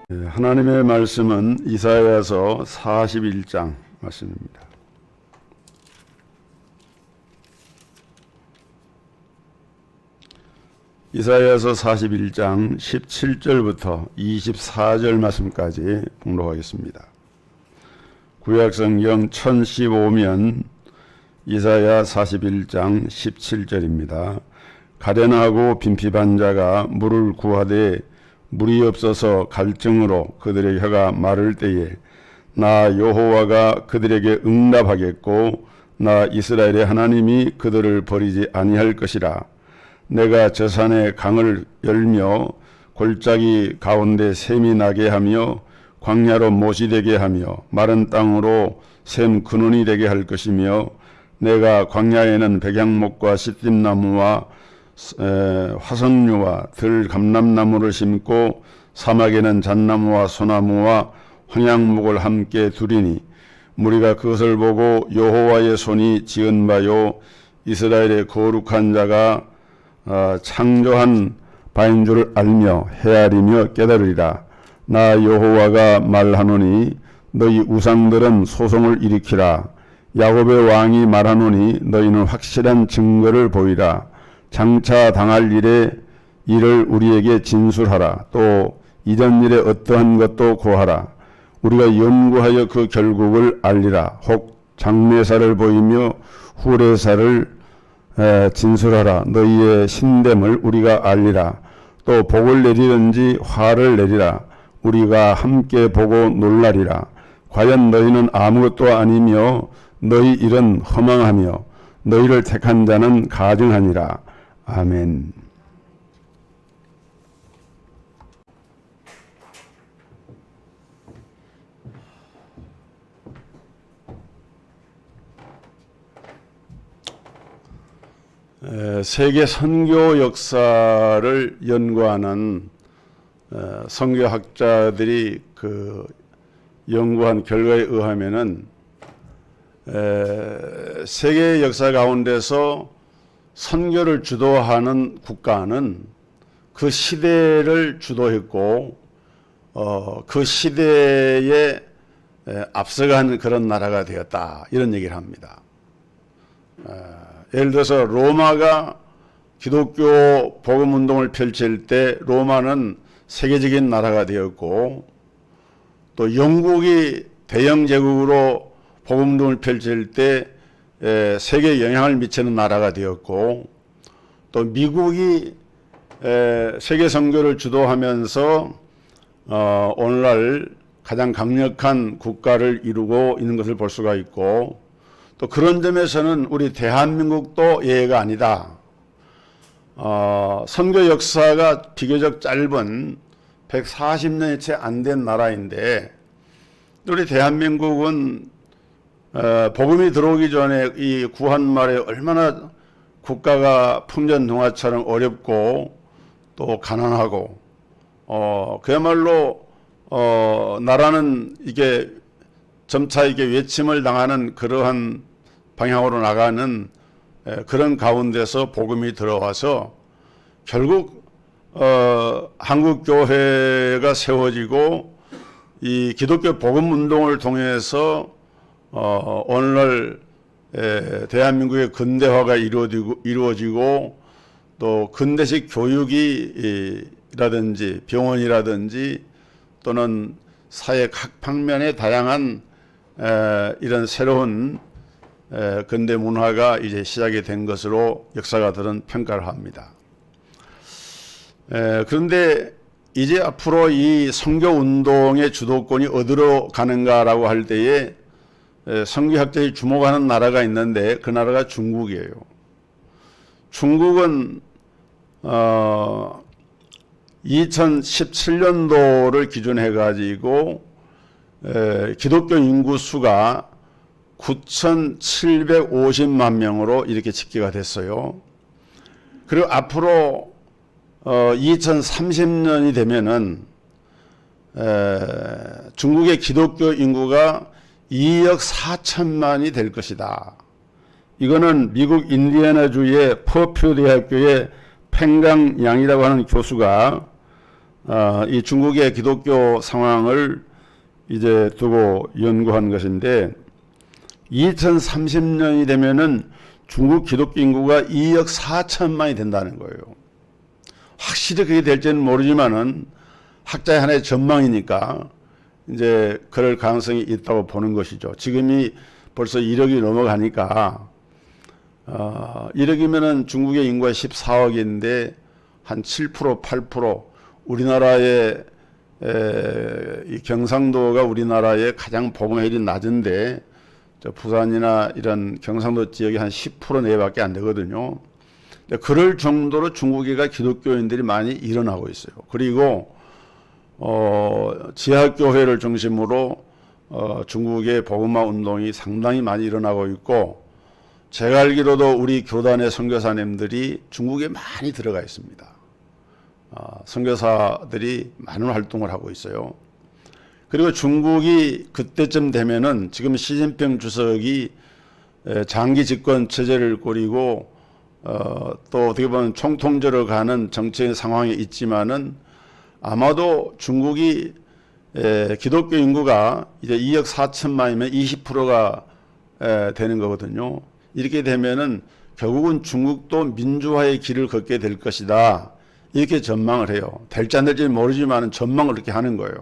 하나님의 말씀은 이사야서 41장 말씀입니다. 이사야서 41장 17절부터 24절 말씀까지 봉독하겠습니다. 구약성경 1015면 이사야 41장 17절입니다. 가련하고 빈핍한 자가 물을 구하되 물이 없어서 갈증으로 그들의 혀가 마를 때에 나 여호와가 그들에게 응답하겠고 나 이스라엘의 하나님이 그들을 버리지 아니할 것이라. 내가 저 산에 강을 열며 골짜기 가운데 샘이 나게 하며 광야로 못이 되게 하며 마른 땅으로 샘 근원이 되게 할 것이며 내가 광야에는 백향목과 시띠나무와 화석류와 들감람나무를 심고 사막에는 잣나무와 소나무와 황양목을 함께 두리니 무리가 그것을 보고 여호와의 손이 지은 바요 이스라엘의 거룩한 자가 창조한 바인 줄 알며 헤아리며 깨달으리라. 나 여호와가 말하노니 너희 우상들은 소송을 일으키라. 야곱의 왕이 말하노니 너희는 확실한 증거를 보이라. 장차 당할 일을 우리에게 진술하라. 또 이전 일에 어떠한 것도 고하라. 우리가 연구하여 그 결국을 알리라. 혹 장래사를 보이며 후래사를 진술하라. 너희의 신됨을 우리가 알리라. 또 복을 내리든지 화를 내리라. 우리가 함께 보고 놀라리라. 과연 너희는 아무것도 아니며 너희 일은 허망하며 너희를 택한 자는 가증하니라. 아멘. 세계 선교 역사를 연구하는 선교학자들이 연구한 결과에 의하면은 세계 역사 가운데서 선교를 주도하는 국가는 그 시대를 주도했고 그 시대에 앞서간 그런 나라가 되었다, 이런 얘기를 합니다. 예를 들어서 로마가 기독교 복음운동을 펼칠 때 로마는 세계적인 나라가 되었고, 또 영국이 대영 제국으로 복음운동을 펼칠 때 세계에 영향을 미치는 나라가 되었고, 또 미국이 세계 선교를 주도하면서 오늘날 가장 강력한 국가를 이루고 있는 것을 볼 수가 있고, 또 그런 점에서는 우리 대한민국도 예외가 아니다. 선교 역사가 비교적 짧은 140년이 채 안 된 나라인데, 우리 대한민국은 복음이 들어오기 전에 이 구한말에 얼마나 국가가 풍전등화처럼 어렵고 또 가난하고, 그야말로 나라는 이게 점차 이게 외침을 당하는 그러한 방향으로 나가는 그런 가운데서 복음이 들어와서 결국 한국 교회가 세워지고 이 기독교 복음 운동을 통해서 오늘날 대한민국의 근대화가 이루어지고 또 근대식 교육이라든지 병원이라든지 또는 사회 각 방면의 다양한 이런 새로운 근대 문화가 이제 시작이 된 것으로 역사가들은 평가를 합니다. 그런데 이제 앞으로 이 선교 운동의 주도권이 어디로 가는가라고 할 때에 선교학자들이 주목하는 나라가 있는데 그 나라가 중국이에요. 중국은 2017년도를 기준해 가지고 기독교 인구 수가 9,750만 명으로 이렇게 집계가 됐어요. 그리고 앞으로 2030년이 되면은 중국의 기독교 인구가 2억 4천만이 될 것이다. 이거는 미국 인디애나주의 퍼퓨 대학교의 팽강 양이라고 하는 교수가 이 중국의 기독교 상황을 이제 두고 연구한 것인데 2030년이 되면은 중국 기독교 인구가 2억 4천만이 된다는 거예요. 확실히 그게 될지는 모르지만은 학자의 하나의 전망이니까 이제 그럴 가능성이 있다고 보는 것이죠. 지금이 벌써 1억이 넘어가니까 1억이면은 중국의 인구가 14억인데 한 7%, 8% 우리나라의 이 경상도가 우리나라의 가장 보건율이 낮은데 부산이나 이런 경상도 지역이 한 10% 내외밖에 안 되거든요. 그럴 정도로 중국에가 기독교인들이 많이 일어나고 있어요. 그리고 지하교회를 중심으로 중국의 복음화 운동이 상당히 많이 일어나고 있고 제가 알기로도 우리 교단의 선교사님들이 중국에 많이 들어가 있습니다. 선교사들이 많은 활동을 하고 있어요. 그리고 중국이 그때쯤 되면은 지금 시진핑 주석이 장기 집권 체제를 꾸리고 또 어떻게 보면 총통제로 가는 정치적 상황이 있지만은 아마도 중국이 기독교 인구가 이제 2억 4천만이면 20%가 되는 거거든요. 이렇게 되면은 결국은 중국도 민주화의 길을 걷게 될 것이다. 이렇게 전망을 해요. 될지 안 될지 모르지만 전망을 그렇게 하는 거예요.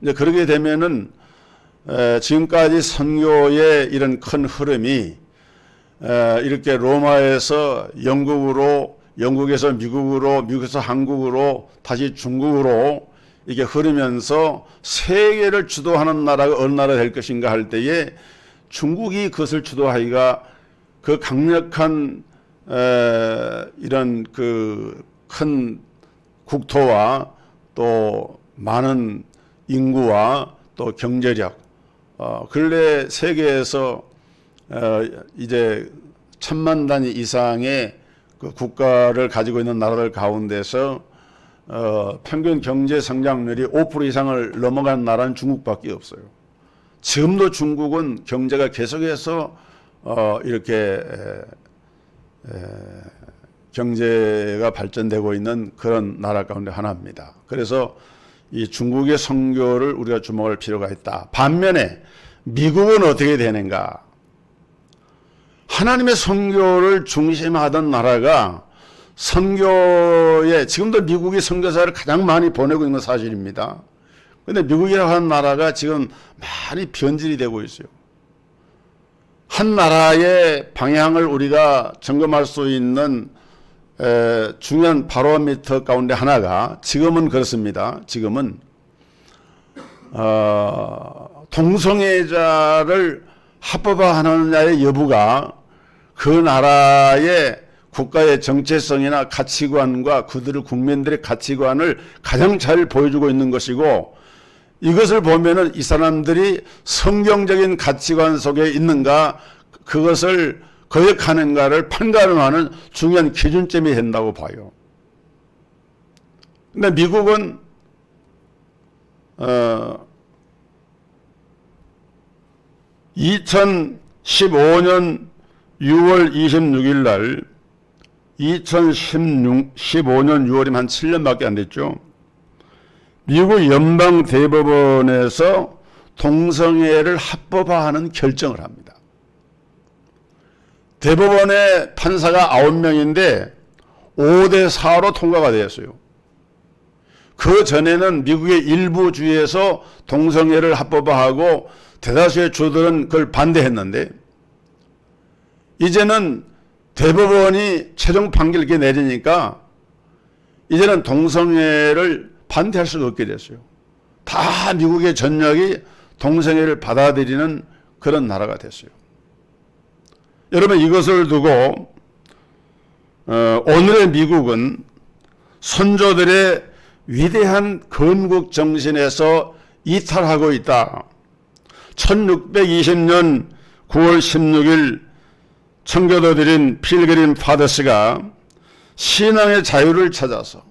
이제 그렇게 되면은 지금까지 선교의 이런 큰 흐름이 이렇게 로마에서 영국으로, 영국에서 미국으로, 미국에서 한국으로, 다시 중국으로 이게 흐르면서 세계를 주도하는 나라가 어느 나라가 될 것인가 할 때에 중국이 그것을 주도하기가 그 강력한 이런 그 큰 국토와 또 많은 인구와 또 경제력, 근래 세계에서 이제 1000만 단위 이상의 그 국가를 가지고 있는 나라들 가운데서 평균 경제 성장률이 5% 이상을 넘어간 나라는 중국밖에 없어요. 지금도 중국은 경제가 계속해서 이렇게 경제가 발전되고 있는 그런 나라 가운데 하나입니다. 그래서 이 중국의 선교를 우리가 주목할 필요가 있다. 반면에 미국은 어떻게 되는가? 하나님의 선교를 중심하던 나라가 선교에 지금도 미국이 선교사를 가장 많이 보내고 있는 건 사실입니다. 그런데 미국이라고 하는 나라가 지금 많이 변질이 되고 있어요. 한 나라의 방향을 우리가 점검할 수 있는 중요한 바로미터 가운데 하나가 지금은 그렇습니다. 지금은 동성애자를 합법화하느냐의 여부가 그 나라의 국가의 정체성이나 가치관과 그들의 국민들의 가치관을 가장 잘 보여주고 있는 것이고 이것을 보면은 이 사람들이 성경적인 가치관 속에 있는가 그것을 거역하는가를 판단하는 중요한 기준점이 된다고 봐요. 근데 미국은 2015년 6월 26일 날 2015년 6월이면 한 7년밖에 안 됐죠. 미국 연방 대법원에서 동성애를 합법화하는 결정을 합니다. 대법원의 판사가 9명인데 5대 4로 통과가 되었어요. 그 전에는 미국의 일부 주에서 동성애를 합법화하고 대다수의 주들은 그걸 반대했는데 이제는 대법원이 최종 판결을 이렇게 내리니까 이제는 동성애를 반대할 수가 없게 됐어요. 다 미국의 전역이 동성애를 받아들이는 그런 나라가 됐어요. 여러분 이것을 두고 오늘의 미국은 선조들의 위대한 건국 정신에서 이탈하고 있다. 1620년 9월 16일 청교도들인 필그림 파더스가 신앙의 자유를 찾아서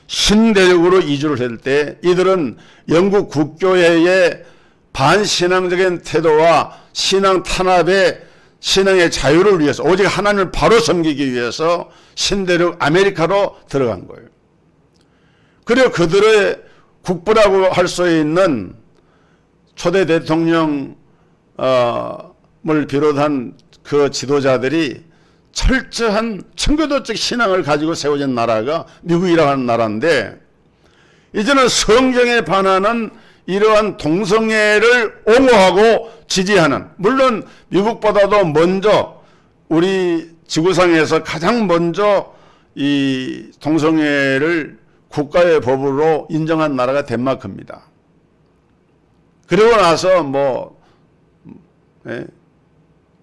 신대륙으로 이주를 할 때 이들은 영국 국교회의 반신앙적인 태도와 신앙 탄압의 신앙의 자유를 위해서 오직 하나님을 바로 섬기기 위해서 신대륙 아메리카로 들어간 거예요. 그리고 그들의 국부라고 할 수 있는 초대 대통령을 비롯한 그 지도자들이 철저한 청교도적 신앙을 가지고 세워진 나라가 미국이라고 하는 나라인데, 이제는 성경에 반하는 이러한 동성애를 옹호하고 지지하는, 물론 미국보다도 먼저 우리 지구상에서 가장 먼저 이 동성애를 국가의 법으로 인정한 나라가 덴마크입니다. 그리고 나서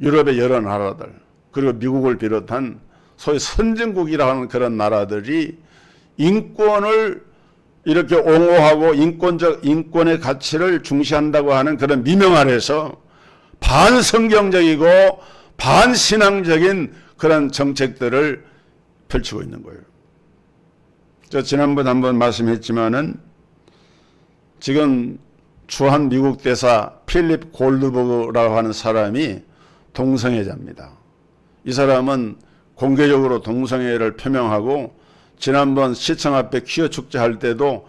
유럽의 여러 나라들, 그리고 미국을 비롯한 소위 선진국이라고 하는 그런 나라들이 인권을 이렇게 옹호하고 인권의 가치를 중시한다고 하는 그런 미명 아래서 반성경적이고 반신앙적인 그런 정책들을 펼치고 있는 거예요. 저 지난번에 한번 말씀했지만은 지금 주한 미국 대사 필립 골드버그라고 하는 사람이 동성애자입니다. 이 사람은 공개적으로 동성애를 표명하고 지난번 시청 앞에 퀴어 축제 할 때도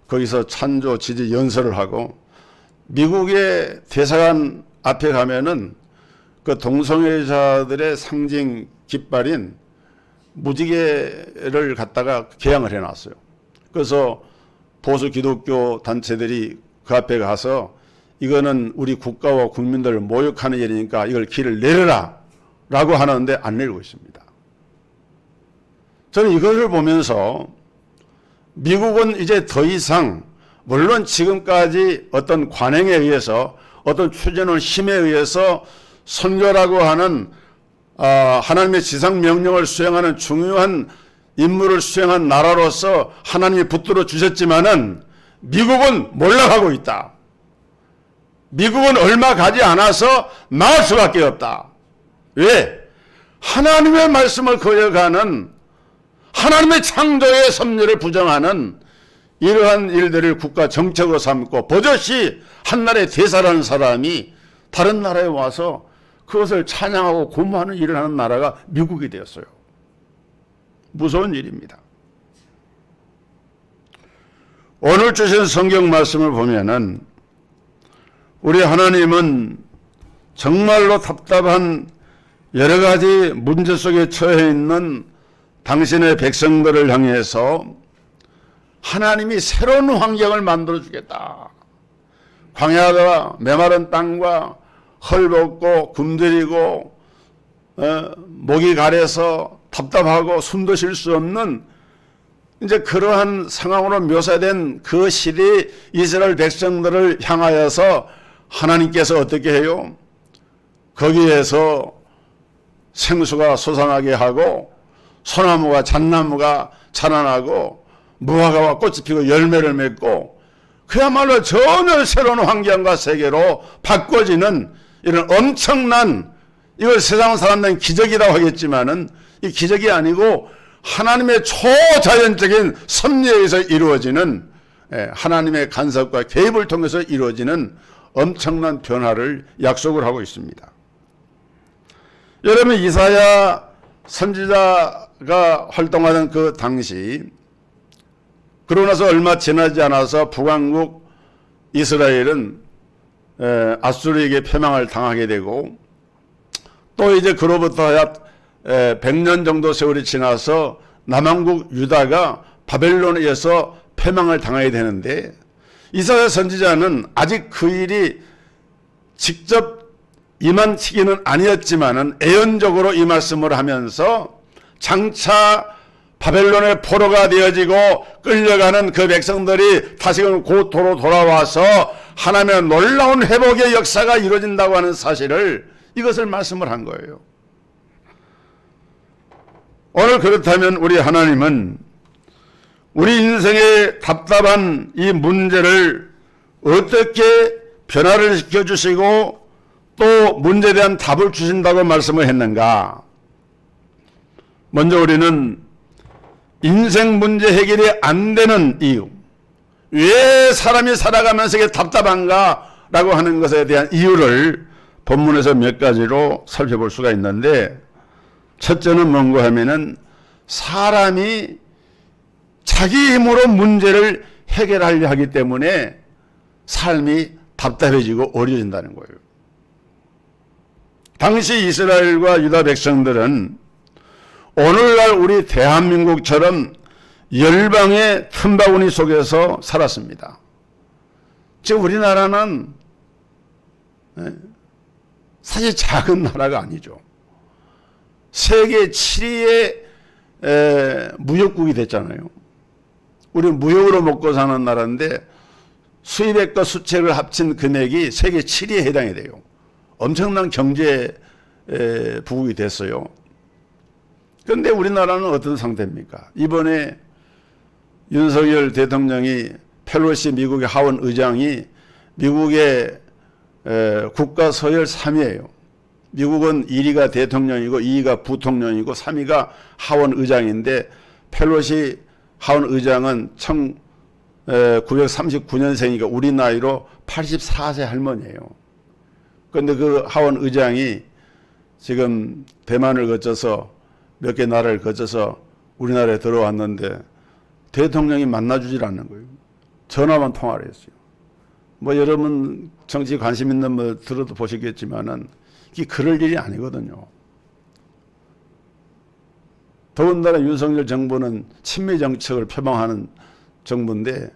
거기서 찬조 지지 연설을 하고, 미국의 대사관 앞에 가면은 그 동성애자들의 상징 깃발인 무지개를 갖다가 개양을 해놨어요. 그래서 보수 기독교 단체들이 그 앞에 가서 이거는 우리 국가와 국민들을 모욕하는 일이니까 이걸 길을 내려라 라고 하는데 안 내리고 있습니다. 저는 이것을 보면서 미국은 이제 더 이상, 물론 지금까지 어떤 관행에 의해서, 어떤 추진원 힘에 의해서 선교라고 하는 하나님의 지상 명령을 수행하는 중요한 임무를 수행한 나라로서 하나님이 붙들어 주셨지만은 미국은 몰락하고 있다. 미국은 얼마 가지 않아서 나을 수밖에 없다. 왜? 하나님의 말씀을 거역하는, 하나님의 창조의 섭리를 부정하는 이러한 일들을 국가 정책으로 삼고 버젓이 한나라의 대사라는 사람이 다른 나라에 와서 그것을 찬양하고 고무하는 일을 하는 나라가 미국이 되었어요. 무서운 일입니다. 오늘 주신 성경 말씀을 보면은 우리 하나님은 정말로 답답한 여러 가지 문제 속에 처해 있는 당신의 백성들을 향해서 하나님이 새로운 환경을 만들어 주겠다. 광야와 메마른 땅과 헐벗고 굶주리고 목이 가려서 답답하고 숨도 쉴 수 없는 이제 그러한 상황으로 묘사된 그 시대 이스라엘 백성들을 향하여서 하나님께서 어떻게 해요? 거기에서 생수가 솟아나게 하고 소나무가 잣나무가 자라나고 무화과와 꽃이 피고 열매를 맺고 그야말로 전혀 새로운 환경과 세계로 바꿔지는 이런 엄청난, 이걸 세상 사람들은 기적이라고 하겠지만은 이 기적이 아니고 하나님의 초자연적인 섭리에 의해서 이루어지는, 하나님의 간섭과 개입을 통해서 이루어지는 엄청난 변화를 약속을 하고 있습니다. 여러분, 이사야 선지자가 활동하던 그 당시, 그러고 나서 얼마 지나지 않아서 북왕국 이스라엘은 아수르에게 패망을 당하게 되고, 또 이제 그로부터 약 100년 정도 세월이 지나서 남왕국 유다가 바벨론에 의해서 패망을 당하게 되는데, 이사야 선지자는 아직 그 일이 직접 임한 시기는 아니었지만은 애연적으로 이 말씀을 하면서 장차 바벨론의 포로가 되어지고 끌려가는 그 백성들이 다시금 고토로 돌아와서 하나님의 놀라운 회복의 역사가 이루어진다고 하는 사실을, 이것을 말씀을 한 거예요. 오늘 그렇다면 우리 하나님은 우리 인생의 답답한 이 문제를 어떻게 변화를 시켜주시고 또 문제에 대한 답을 주신다고 말씀을 했는가? 먼저 우리는 인생 문제 해결이 안 되는 이유, 왜 사람이 살아가면서 이게 답답한가 라고 하는 것에 대한 이유를 본문에서 몇 가지로 살펴볼 수가 있는데, 첫째는 뭔가 하면은 사람이 자기 힘으로 문제를 해결하려 하기 때문에 삶이 답답해지고 어려워진다는 거예요. 당시 이스라엘과 유다 백성들은 오늘날 우리 대한민국처럼 열방의 틈바구니 속에서 살았습니다. 지금 우리나라는 사실 작은 나라가 아니죠. 세계 7위의 무역국이 됐잖아요. 우리는 무역으로 먹고 사는 나라인데 수입액과 수출액을 합친 금액이 세계 7위에 해당이 돼요. 엄청난 경제 부국이 됐어요. 그런데 우리나라는 어떤 상태입니까? 이번에 윤석열 대통령이 펠로시 미국의 하원 의장이 미국의 국가 서열 3위예요. 미국은 1위가 대통령이고 2위가 부통령이고 3위가 하원 의장인데 펠로시 하원 의장은 1939년생이니까 우리 나이로 84세 할머니예요. 그런데 그 하원 의장이 지금 대만을 거쳐서 몇 개 나라를 거쳐서 우리나라에 들어왔는데 대통령이 만나주질 않는 거예요. 전화만 통화를 했어요. 뭐 여러분 정치 관심 있는 뭐 들어도 보시겠지만은 이게 그럴 일이 아니거든요. 더군다나 윤석열 정부는 친미 정책을 표방하는 정부인데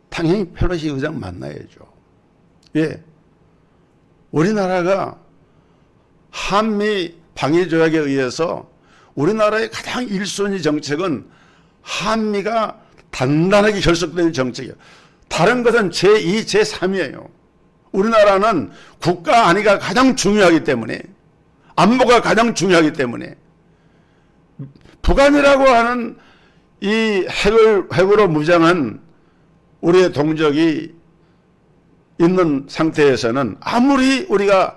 당연히 펠로시 의장 만나야죠. 예. 우리나라가 한미 방위조약에 의해서 우리나라의 가장 1순위 정책은 한미가 단단하게 결속된 정책이에요. 다른 것은 제2, 제3이에요. 우리나라는 국가 안위가 가장 중요하기 때문에 안보가 가장 중요하기 때문에 북한이라고 하는 이 핵으로 무장한 우리의 동족이 있는 상태에서는 아무리 우리가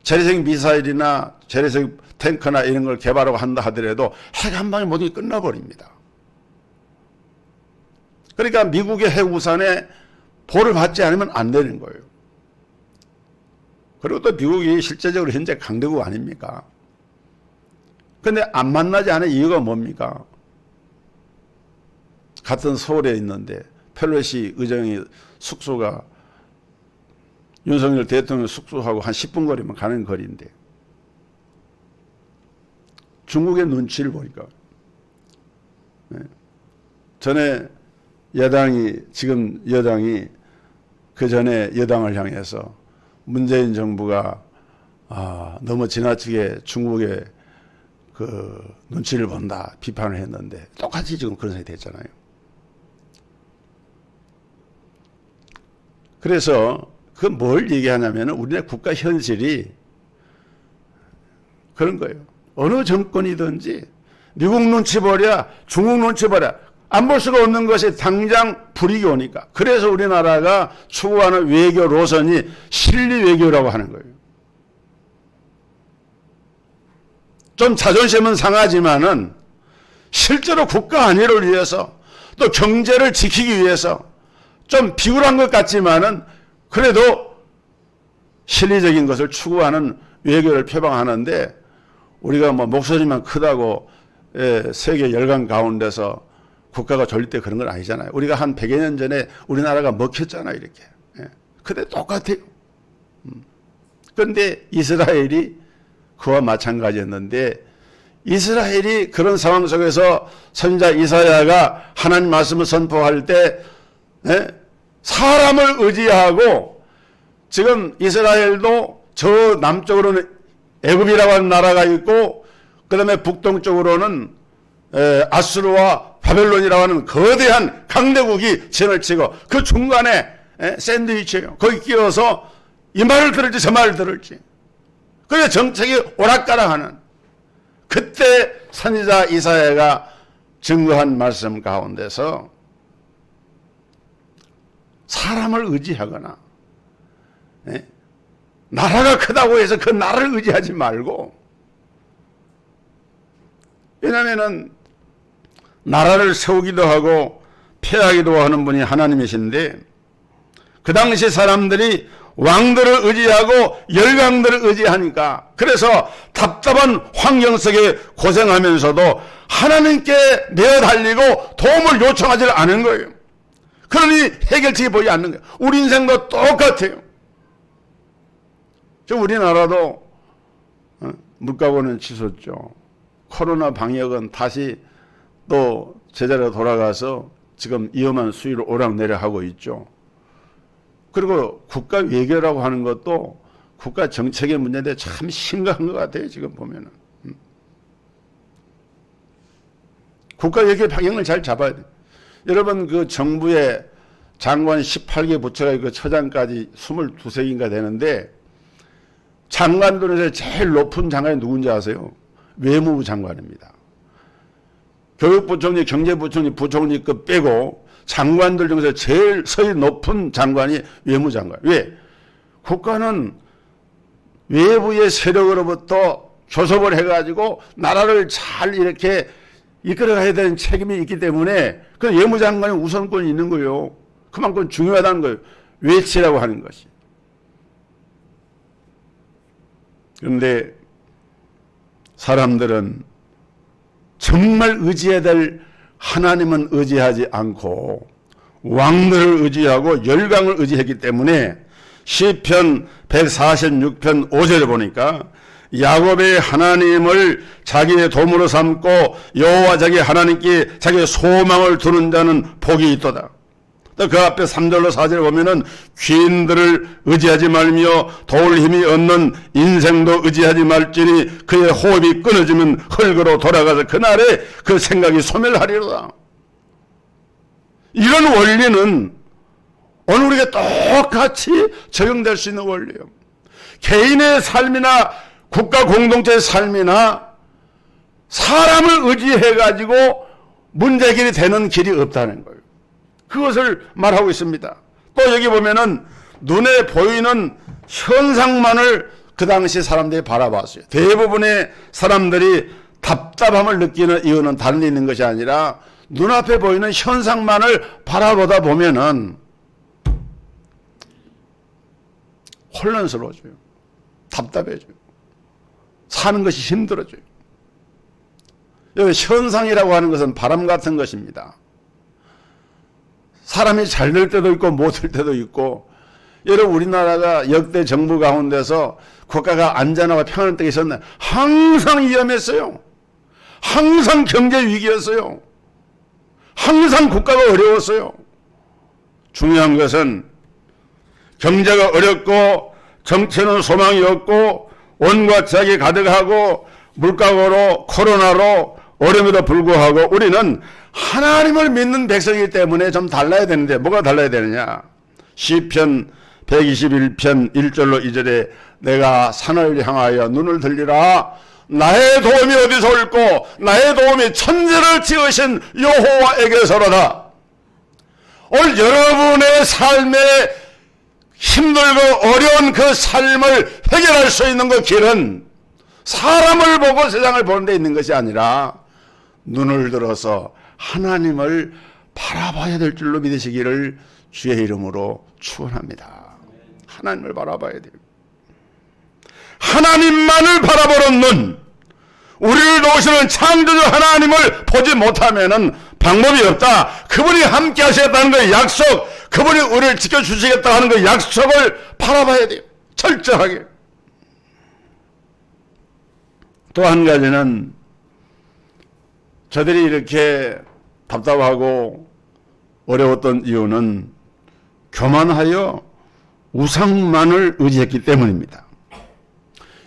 재래식 미사일이나 재래식 탱크나 이런 걸 개발하고 한다 하더라도 핵 한 방에 모든 게 끝나버립니다. 그러니까 미국의 핵 우산에 보를 받지 않으면 안 되는 거예요. 그리고 또 미국이 실제적으로 현재 강대국 아닙니까? 그런데 안 만나지 않은 이유가 뭡니까? 같은 서울에 있는데 펠로시 의장의 숙소가 윤석열 대통령 숙소하고 한 10분 거리면 가는 거리인데 중국의 눈치를 보니까 전에 지금 여당이 그 전에 여당을 향해서 문재인 정부가 너무 지나치게 중국의 그 눈치를 본다 비판을 했는데 똑같이 지금 그런 상황이 됐잖아요. 그래서 그 뭘 얘기하냐면 우리나라 국가 현실이 그런 거예요. 어느 정권이든지 미국 눈치 보랴 중국 눈치 보랴 안 볼 수가 없는 것이 당장 불이익이 오니까. 그래서 우리나라가 추구하는 외교 노선이 실리 외교라고 하는 거예요. 좀 자존심은 상하지만은 실제로 국가 안위를 위해서 또 경제를 지키기 위해서 좀 비굴한 것 같지만은 그래도 실리적인 것을 추구하는 외교를 표방하는데 우리가 뭐 목소리만 크다고 세계 열강 가운데서 국가가 절대 그런 건 아니잖아요. 우리가 한 100여 년 전에 우리나라가 먹혔잖아요, 이렇게. 근데 똑같아요. 그런데 이스라엘이 그와 마찬가지였는데 이스라엘이 그런 상황 속에서 선지자 이사야가 하나님 말씀을 선포할 때 사람을 의지하고 지금 이스라엘도 저 남쪽으로는 애굽이라고 하는 나라가 있고 그 다음에 북동쪽으로는 아수르와 바벨론이라고 하는 거대한 강대국이 진을 치고 그 중간에 샌드위치예요. 거기 끼어서 이 말을 들을지 저 말을 들을지. 그래서 정책이 오락가락하는 그때 선지자 이사야가 증거한 말씀 가운데서 사람을 의지하거나 나라가 크다고 해서 그 나라를 의지하지 말고 왜냐하면 나라를 세우기도 하고 폐하기도 하는 분이 하나님이신데 그 당시 사람들이 왕들을 의지하고 열강들을 의지하니까, 그래서 답답한 환경 속에 고생하면서도 하나님께 내어 달리고 도움을 요청하지 않은 거예요. 그러니 해결책이 보이지 않는 거예요. 우리 인생도 똑같아요. 저 우리나라도 물가고는 치솟죠. 코로나 방역은 다시 또 제자리로 돌아가서 지금 위험한 수위로 오락내락하고 있죠. 그리고 국가 외교라고 하는 것도 국가 정책의 문제인데 참 심각한 것 같아요. 지금 보면은. 국가 외교 방향을 잘 잡아야 돼요. 여러분, 그 정부의 장관 18개 부처가 그 처장까지 22세인가 되는데, 장관들 중에서 제일 높은 장관이 누군지 아세요? 외무부 장관입니다. 교육부총리, 경제부총리, 부총리급 빼고 장관들 중에서 제일 서열 높은 장관이 외무장관. 왜? 국가는 외부의 세력으로부터 교섭을 해가지고 나라를 잘 이렇게 이끌어가야 되는 책임이 있기 때문에 그 외무장관이 우선권이 있는 거예요. 그만큼 중요하다는 거예요. 외치라고 하는 것이. 그런데 사람들은 정말 의지해야 될 하나님은 의지하지 않고 왕들을 의지하고 열강을 의지했기 때문에 시편 146편 5절에 보니까 야곱의 하나님을 자기의 도움으로 삼고 여호와 자기 하나님께 자기의 소망을 두는 자는 복이 있도다. 그 앞에 3절로 4절에 보면은 귀인들을 의지하지 말며 도울 힘이 없는 인생도 의지하지 말지니 그의 호흡이 끊어지면 흙으로 돌아가서 그날에 그 생각이 소멸하리로다. 이런 원리는 오늘 우리가 똑같이 적용될 수 있는 원리예요. 개인의 삶이나 국가 공동체의 삶이나 사람을 의지해가지고 문제 해결이 되는 길이 없다는 거예요. 그것을 말하고 있습니다. 또 여기 보면은 눈에 보이는 현상만을 그 당시 사람들이 바라봤어요. 대부분의 사람들이 답답함을 느끼는 이유는 다른 데 있는 것이 아니라 눈앞에 보이는 현상만을 바라보다 보면은 혼란스러워져요. 답답해져요. 사는 것이 힘들어져요. 여기 현상이라고 하는 것은 바람 같은 것입니다. 사람이 잘 될 때도 있고 못 될 때도 있고, 여러분 우리나라가 역대 정부 가운데서 국가가 안전하고 평안한 때가 있었나요? 항상 위험했어요. 항상 경제 위기였어요. 항상 국가가 어려웠어요. 중요한 것은 경제가 어렵고 정치는 소망이 없고 온갖 제약이 가득하고 물가고로 코로나로 어려움에도 불구하고 우리는 하나님을 믿는 백성이기 때문에 좀 달라야 되는데 뭐가 달라야 되느냐? 시편 121편 1절로 2절에 내가 산을 향하여 눈을 들리라. 나의 도움이 어디서 올고 나의 도움이 천지를 지으신 여호와에게서로다. 오늘 여러분의 삶에 힘들고 어려운 그 삶을 해결할 수 있는 그 길은 사람을 보고 세상을 보는 데 있는 것이 아니라 눈을 들어서 하나님을 바라봐야 될 줄로 믿으시기를 주의 이름으로 축원합니다. 하나님을 바라봐야 돼요. 하나님만을 바라보는 눈, 우리를 도우시는 창조주 하나님을 보지 못하면은 방법이 없다. 그분이 함께 하시겠다는 그 약속, 그분이 우리를 지켜주시겠다 하는 그 약속을 바라봐야 돼요. 철저하게. 또 한 가지는 저들이 이렇게 답답하고 어려웠던 이유는 교만하여 우상만을 의지했기 때문입니다.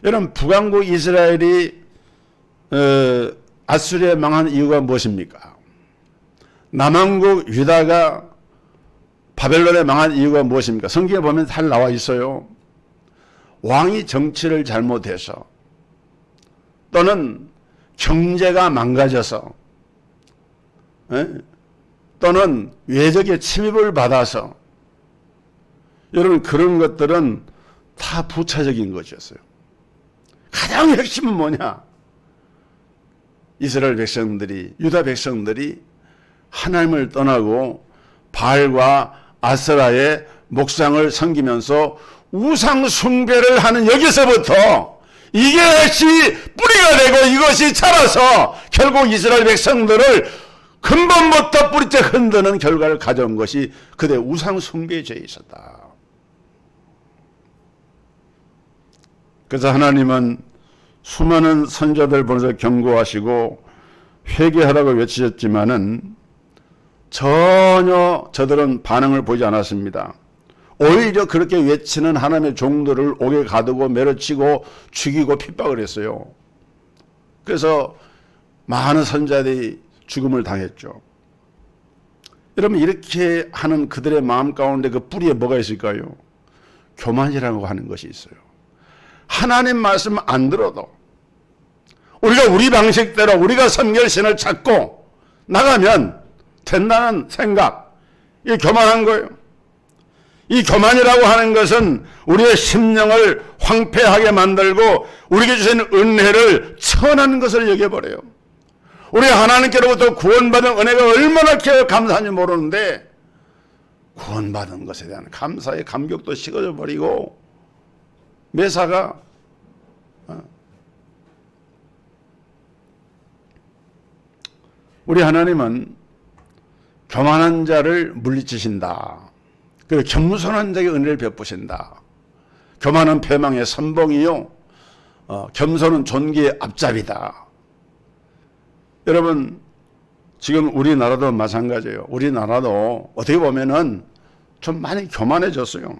여러분, 북왕국 이스라엘이 아수리에 망한 이유가 무엇입니까? 남왕국 유다가 바벨론에 망한 이유가 무엇입니까? 성경에 보면 잘 나와 있어요. 왕이 정치를 잘못해서 또는 경제가 망가져서 또는 외적의 침입을 받아서, 여러분 그런 것들은 다 부차적인 것이었어요. 가장 핵심은 뭐냐? 이스라엘 백성들이, 유다 백성들이 하나님을 떠나고 바알과 아세라의 목상을 섬기면서 우상 숭배를 하는 여기서부터 이것이 뿌리가 되고 이것이 자라서 결국 이스라엘 백성들을 근본부터 뿌리째 흔드는 결과를 가져온 것이 그대 우상 숭배의 죄에 있었다. 그래서 하나님은 수많은 선자들 보내서 경고하시고 회개하라고 외치셨지만은 전혀 저들은 반응을 보이지 않았습니다. 오히려 그렇게 외치는 하나님의 종들을 옥에 가두고 매로치고 죽이고 핍박을 했어요. 그래서 많은 선자들이 죽음을 당했죠. 여러분, 이렇게 하는 그들의 마음 가운데 그 뿌리에 뭐가 있을까요? 교만이라고 하는 것이 있어요. 하나님 말씀 안 들어도 우리가 우리 방식대로 우리가 섬길 신을 찾고 나가면 된다는 생각, 이게 교만한 거예요. 이 교만이라고 하는 것은 우리의 심령을 황폐하게 만들고 우리에게 주신 은혜를 천한 것을 여겨버려요. 우리 하나님께로부터 구원받은 은혜가 얼마나 감사한지 모르는데 구원받은 것에 대한 감사의 감격도 식어져 버리고 매사가 우리 하나님은 교만한 자를 물리치신다. 그리고 겸손한 자에게 은혜를 베푸신다. 교만은 패망의 선봉이요, 겸손은 존귀의 앞잡이다. 여러분, 지금 우리나라도 마찬가지예요. 우리나라도 어떻게 보면은 좀 많이 교만해졌어요.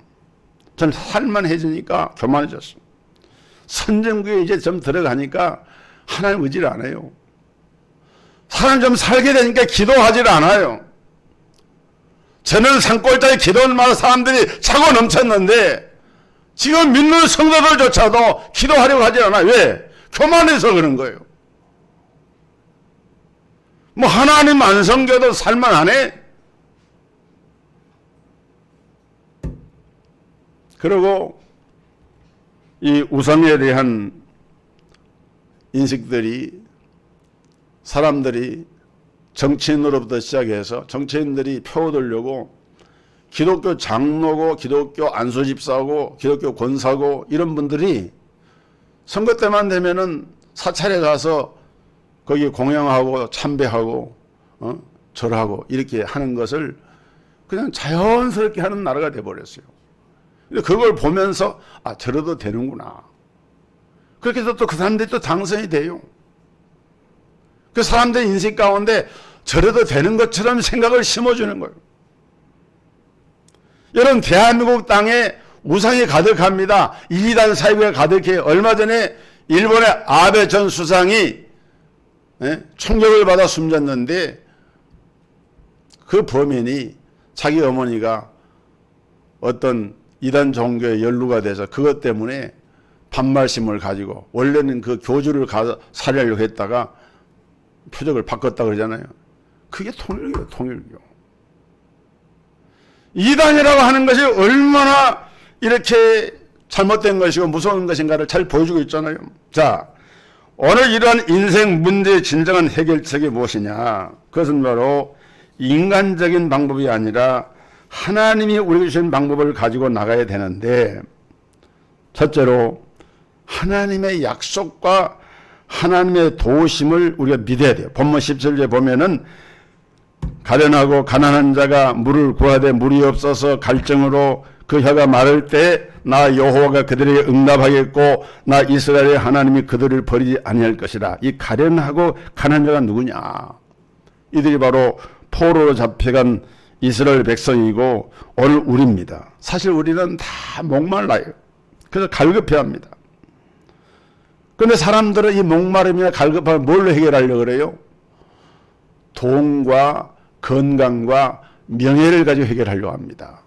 좀 살만해지니까 교만해졌어요. 선정구에 이제 좀 들어가니까 하나님 의지를 안 해요. 사람 좀 살게 되니까 기도하지를 않아요. 저는 산골짜기 기도하는 사람들이 차고 넘쳤는데 지금 믿는 성도들조차도 기도하려고 하지 않아요. 왜? 교만해서 그런 거예요. 뭐 하나님 안 섬겨도 살만 안 해? 그리고 이 우상에 대한 인식들이 사람들이 정치인으로부터 시작해서 정치인들이 표 얻으려고 기독교 장로고 기독교 안수집사고 기독교 권사고 이런 분들이 선거 때만 되면은 사찰에 가서 거기 공양하고 참배하고 절하고 이렇게 하는 것을 그냥 자연스럽게 하는 나라가 돼버렸어요. 그걸 보면서 아, 저래도 되는구나. 그렇게 해서 또 그 사람들이 또 당선이 돼요. 그 사람들 인생 가운데 저래도 되는 것처럼 생각을 심어주는 거예요. 여러분, 대한민국 땅에 우상이 가득합니다. 이단 사이비가 가득해요. 얼마 전에 일본의 아베 전 수상이 총격을 받아 숨졌는데 그 범인이 자기 어머니가 어떤 이단 종교에 연루가 돼서 그것 때문에 반발심을 가지고 원래는 그 교주를 살해하려고 했다가 표적을 바꿨다 그러잖아요. 그게 통일교예요, 통일교. 이단이라고 하는 것이 얼마나 이렇게 잘못된 것이고 무서운 것인가를 잘 보여주고 있잖아요. 자, 오늘 이러한 인생 문제의 진정한 해결책이 무엇이냐? 그것은 바로 인간적인 방법이 아니라 하나님이 우리에게 주신 방법을 가지고 나가야 되는데, 첫째로 하나님의 약속과 하나님의 도우심을 우리가 믿어야 돼요. 본문 17절에 보면은 가련하고 가난한 자가 물을 구하되 물이 없어서 갈증으로 그 혀가 마를 때 나 여호와가 그들에게 응답하겠고 나 이스라엘의 하나님이 그들을 버리지 아니할 것이라. 이 가련하고 가난한 자가 누구냐? 이들이 바로 포로로 잡혀간 이스라엘 백성이고 오늘 우리입니다. 사실 우리는 다 목말라요. 그래서 갈급해합니다. 그런데 사람들은 이 목마름이나 갈급함을 뭘로 해결하려고 그래요? 돈과 건강과 명예를 가지고 해결하려고 합니다.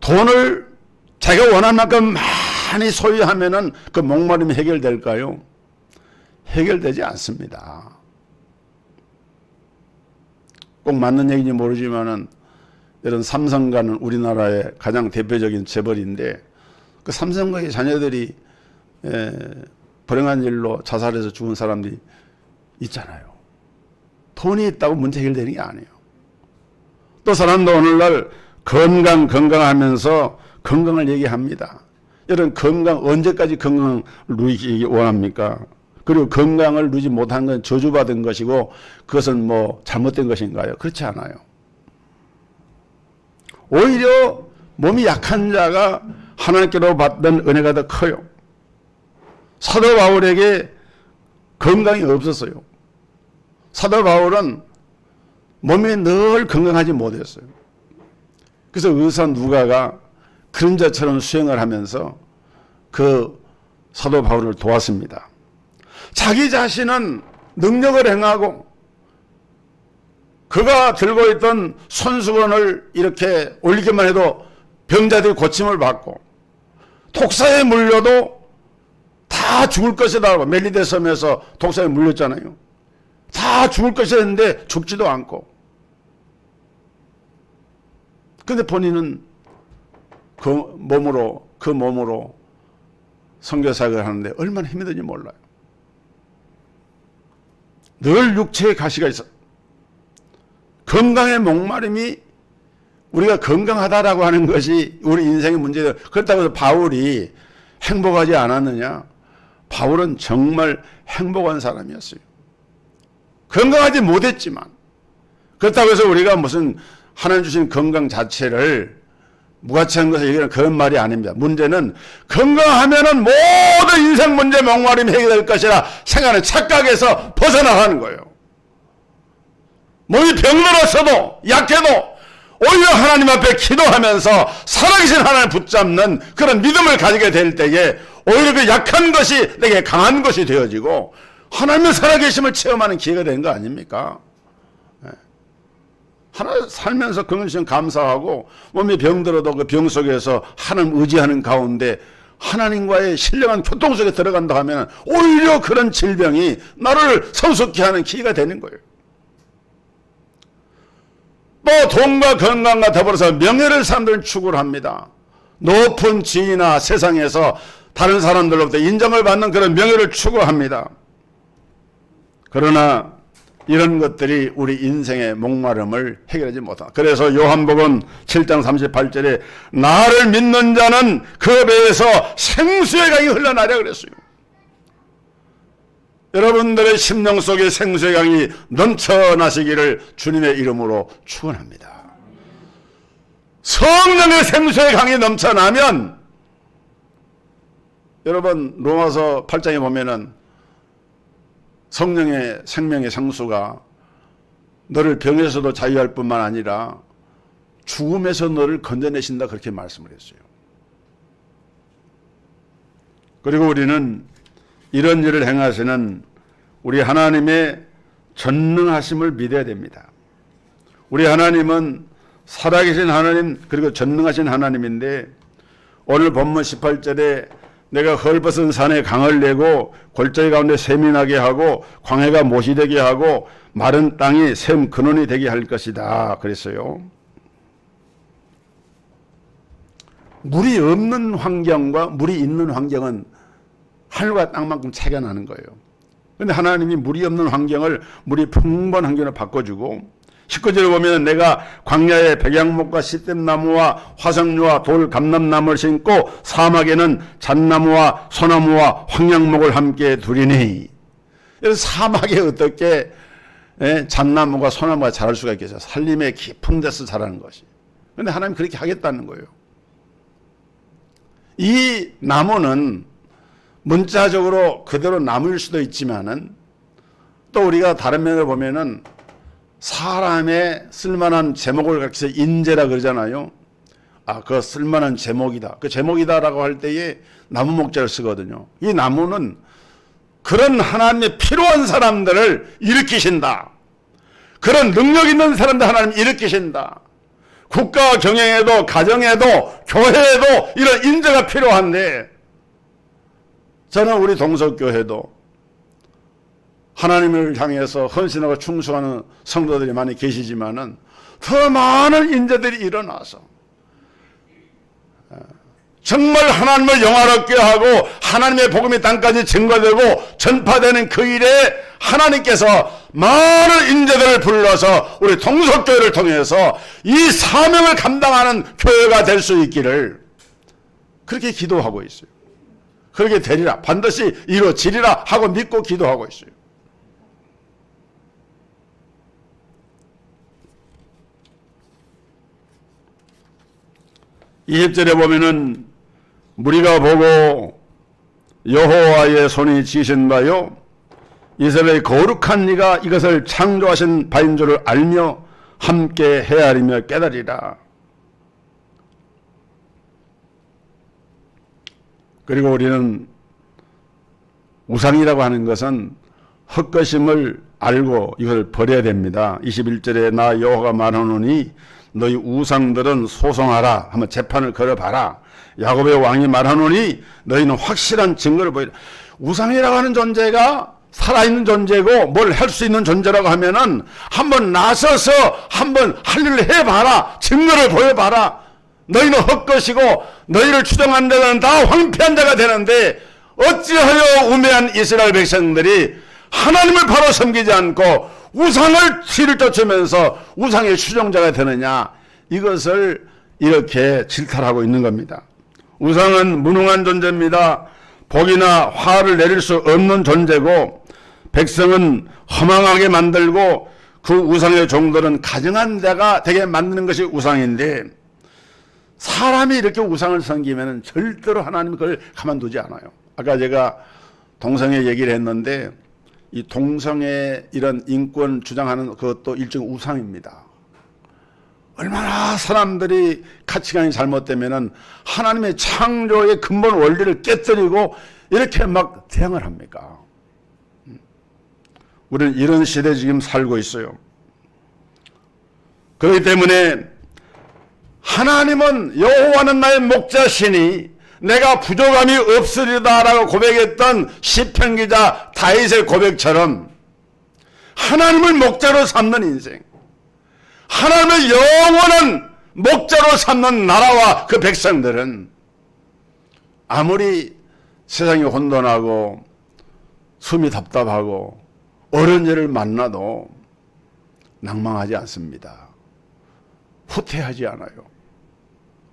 돈을 자기가 원하는 만큼 많이 소유하면은 그 목마름이 해결될까요? 해결되지 않습니다. 꼭 맞는 얘기인지 모르지만은 이런 삼성가는 우리나라의 가장 대표적인 재벌인데 그 삼성가의 자녀들이 불행한 일로 자살해서 죽은 사람들이 있잖아요. 돈이 있다고 문제 해결되는 게 아니에요. 또 사람도 오늘날 건강하면서 건강을 얘기합니다. 여러분 건강 언제까지 건강을 누리기 원합니까? 그리고 건강을 누리지 못한 건 저주받은 것이고 그것은 뭐 잘못된 것인가요? 그렇지 않아요. 오히려 몸이 약한 자가 하나님께로 받던 은혜가 더 커요. 사도 바울에게 건강이 없었어요. 사도 바울은 몸이 늘 건강하지 못했어요. 그래서 의사 누가가 그림자처럼 수행을 하면서 그 사도 바울을 도왔습니다. 자기 자신은 능력을 행하고 그가 들고 있던 손수건을 이렇게 올리기만 해도 병자들이 고침을 받고 독사에 물려도 다 죽을 것이다 하고 멜리데 섬에서 독사에 물렸잖아요. 다 죽을 것이다 했는데 죽지도 않고. 근데 본인은 그 몸으로 선교사역을 하는데 얼마나 힘이 드는지 몰라요. 늘 육체에 가시가 있어. 건강의 목마름이 우리가 건강하다라고 하는 것이 우리 인생의 문제다. 그렇다고 해서 바울이 행복하지 않았느냐? 바울은 정말 행복한 사람이었어요. 건강하지 못했지만 그렇다고 해서 우리가 무슨 하나님 주신 건강 자체를 무가치한 것을 얘기하는 그런 말이 아닙니다. 문제는 건강하면은 모든 인생 문제 목마름이 해결될 것이라 생각하는 착각에서 벗어나가는 거예요. 몸이 병들었어도 약해도 오히려 하나님 앞에 기도하면서 살아계신 하나님을 붙잡는 그런 믿음을 가지게 될 때에 오히려 그 약한 것이 내게 강한 것이 되어지고 하나님의 살아계심을 체험하는 기회가 되는 거 아닙니까? 하나 살면서 건강심 감사하고 몸이 병들어도 그 병 속에서 하나님 의지하는 가운데 하나님과의 신령한 교통 속에 들어간다 하면 오히려 그런 질병이 나를 성숙케 하는 기회가 되는 거예요. 또 돈과 건강과 더불어서 명예를 사람들은 추구를 합니다. 높은 지위나 세상에서 다른 사람들로부터 인정을 받는 그런 명예를 추구합니다. 그러나 이런 것들이 우리 인생의 목마름을 해결하지 못한다. 그래서 요한복음 7장 38절에 나를 믿는 자는 그 배에서 생수의 강이 흘러나려 그랬어요. 여러분들의 심령 속에 생수의 강이 넘쳐나시기를 주님의 이름으로 축원합니다. 성령의 생수의 강이 넘쳐나면 여러분 로마서 8장에 보면은 성령의 생명의 생수가 너를 병에서도 자유할 뿐만 아니라 죽음에서 너를 건져내신다 그렇게 말씀을 했어요. 그리고 우리는 이런 일을 행하시는 우리 하나님의 전능하심을 믿어야 됩니다. 우리 하나님은 살아계신 하나님 그리고 전능하신 하나님인데 오늘 본문 18절에 내가 헐벗은 산에 강을 내고 골짜기 가운데 샘이 나게 하고 광해가 못이 되게 하고 마른 땅이 샘 근원이 되게 할 것이다 그랬어요. 물이 없는 환경과 물이 있는 환경은 하늘과 땅만큼 차이가 나는 거예요. 그런데 하나님이 물이 없는 환경을 물이 풍부한 환경으로 바꿔주고 19절에 보면 내가 광야에 백향목과 시뜸나무와 화석류와 돌 감람나무를 심고 사막에는 잣나무와 소나무와 황량목을 함께 두리니. 그래서 사막에 어떻게 잣나무가 소나무가 자랄 수가 있겠어요. 산림의 깊은 데서 자라는 것이. 그런데 하나님 그렇게 하겠다는 거예요. 이 나무는 문자적으로 그대로 나무일 수도 있지만은 또 우리가 다른 면을 보면은 사람의 쓸만한 제목을 가르쳐서 인재라 그러잖아요. 그 쓸만한 제목이다. 그 제목이다라고 할 때에 나무 목자를 쓰거든요. 이 나무는 그런 하나님의 필요한 사람들을 일으키신다. 그런 능력 있는 사람들 하나님 일으키신다. 국가 경영에도 가정에도 교회에도 이런 인재가 필요한데 저는 우리 동석교회도 하나님을 향해서 헌신하고 충성하는 성도들이 많이 계시지만은 더 많은 인재들이 일어나서 정말 하나님을 영화롭게 하고 하나님의 복음이 땅까지 증거되고 전파되는 그 일에 하나님께서 많은 인재들을 불러서 우리 동석교회를 통해서 이 사명을 감당하는 교회가 될 수 있기를 그렇게 기도하고 있어요. 그렇게 되리라, 반드시 이루어지리라 하고 믿고 기도하고 있어요. (20절에) 보면은 무리가 보고 여호와의 손이 지으신 바요 이스라엘의 거룩한 이가 이것을 창조하신 바인 줄을 알며 함께 헤아리며 깨달으리라. 그리고 우리는 우상이라고 하는 것은 헛것임을 알고 이걸 버려야 됩니다. 21절에 나 여호와가 말하노니 너희 우상들은 소송하라, 한번 재판을 걸어봐라. 야곱의 왕이 말하노니 너희는 확실한 증거를 보이라. 우상이라고 하는 존재가 살아있는 존재고 뭘 할 수 있는 존재라고 하면은 한번 나서서 한번 할 일을 해봐라, 증거를 보여봐라. 너희는 헛것이고 너희를 추종한 자는 다 황폐한 자가 되는데 어찌하여 우매한 이스라엘 백성들이 하나님을 바로 섬기지 않고 우상을 뒤를 쫓으면서 우상의 추종자가 되느냐, 이것을 이렇게 질타하고 있는 겁니다. 우상은 무능한 존재입니다. 복이나 화를 내릴 수 없는 존재고 백성은 허망하게 만들고 그 우상의 종들은 가증한 자가 되게 만드는 것이 우상인데 사람이 이렇게 우상을 섬기면 절대로 하나님이 그걸 가만두지 않아요. 아까 제가 동성애 얘기를 했는데 이 동성애 이런 인권 주장하는 그것도 일종의 우상입니다. 얼마나 사람들이 가치관이 잘못되면은 하나님의 창조의 근본 원리를 깨뜨리고 이렇게 막 대항을 합니까? 우리는 이런 시대에 지금 살고 있어요. 그렇기 때문에 하나님은 여호와는 나의 목자시니 내가 부족함이 없으리다라고 고백했던 시편 기자 다윗의 고백처럼 하나님을 목자로 삼는 인생, 하나님을 영원한 목자로 삼는 나라와 그 백성들은 아무리 세상이 혼돈하고 숨이 답답하고 어려운 일을 만나도 낭망하지 않습니다. 후퇴하지 않아요.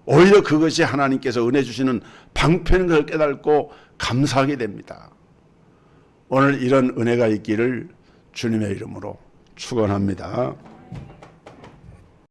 오히려 그것이 하나님께서 은혜 주시는 방편인 것을 깨닫고 감사하게 됩니다. 오늘 이런 은혜가 있기를 주님의 이름으로 축원합니다.